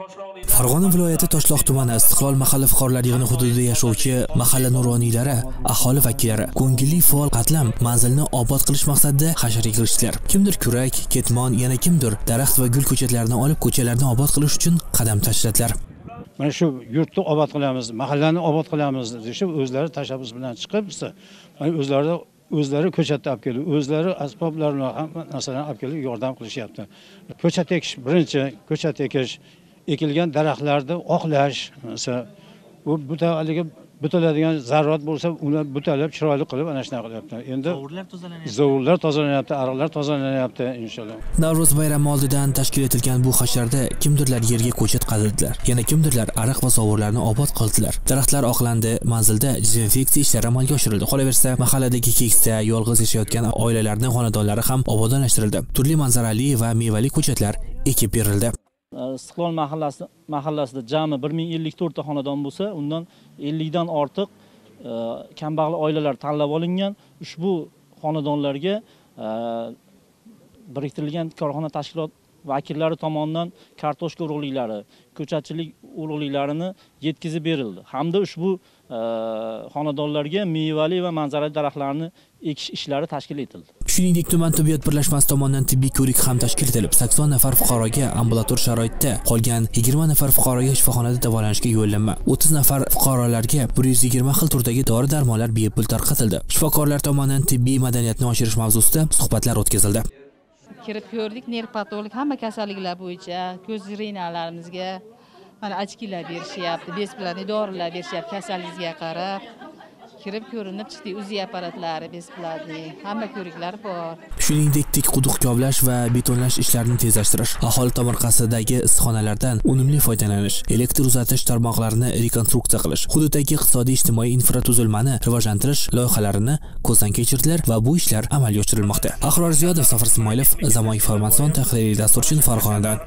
Farg'ona viloyati Toshloq tumani Istiqlol mahalla fuqarolar yig'ini hududida yashovchi mahalla nuroniylari, aholi vakillari ko'ngilli faol qatlam manzilni obod qilish maqsadida hasharga kirishdilar. Kimdir kurak, ketmon, yana kimdir daraxt va gul ko'chatlarini olib ko'chalarni obod qilish uchun qadam tashladilar. Mana shu yurtni obod qilamiz, mahallani obod qilamiz deb o'zlari tashabbus bilan chiqib, o'zlari ko'chatni olib kelib, o'zlari asboblarni hamma narsani olib kelib yordam qilishyapti. Ko'chat ekish, birinchi ko'chat ekish, ekilgan daraxtlarni oqlash, masalan, bu butaladigan zarurat bo'lsa, uni butalab chiroyli qilib ana shunday qilyapti. Endi zovurlar tozalanyapti, ariqlar tozalanyapti inshaalloh. Navro'z bayrami oldidan tashkil etilgan bu hasharda kimdirlar yerga ko'chat qazdilar, yana kimdirlar ariq va zovurlarni obod qildilar. Daraxtlar oqlandi, manzilda dezinfeksiya ishlari amalga oshirildi. Qolaversa, mahalladagi keksa, yolg'iz yashayotgan oilalarning xonadonlari ham obodonlashtirildi. Turli manzarali va mevali ko'chatlar ekib berildi. Istiqlol mahallasida jami 1054 ta xonadon bo'lsa, undan 50 dan ortiq kambag'al oilalar tanlab olingan. Ushbu xonadonlarga biriktirilgan korxona tashkilot vakillari tomonidan kartoshka urug'liklari, ko'chatchilik urug'liklarini yetkazib berildi. Hamda ushbu xonadonlarga mevali va manzarali daraxtlarni ekish ishlari tashkil etildi. Shuningdek, tuman tibbiyot birlashmasi tomonidan tibbiy ko'rik ham tashkil etilib, 80 nafar fuqaroga ambulator sharoitda, qolgan 20 nafar fuqaroga shifoxonada davolanishga yo'llanma, 30 nafar fuqarolarga 120 xil turdagi dori-darmonlar bepul tarqatildi. Shifokorlar tomonidan tibbiy madaniyatni oshirish mavzusida suhbatlar o'tkazildi. Kirib ko'rdik, nerpatolog hamma kasalliklar bo'yicha ko'z zrenalarimizga mana ochkilar berishyapti, bez bilan dorilar berishyapti, kasalligingizga qarab. Kirib ko'rinib chiqdi, uzi apparatlari besplatniy, hamma ko'riklar bor. Shuningdek, tik quduq kovlash va betonlash ishlarini tezlashtirish, aholi tomorqasidagi issiqxonalardan unumli foydalanish, elektr uzatish tarmoqlarini rekonstruksiya qilish, hududdagi iqtisodiy-ijtimoiy infratuzilmani rivojlantirish loyihalarini ko'zdan kechirdilar va bu ishlar amalga oshirilmoqda. Ahror Ziyodov, Safar Ismoilov, Zamon informatsion tahliliy dastur uchun Farg'onadan.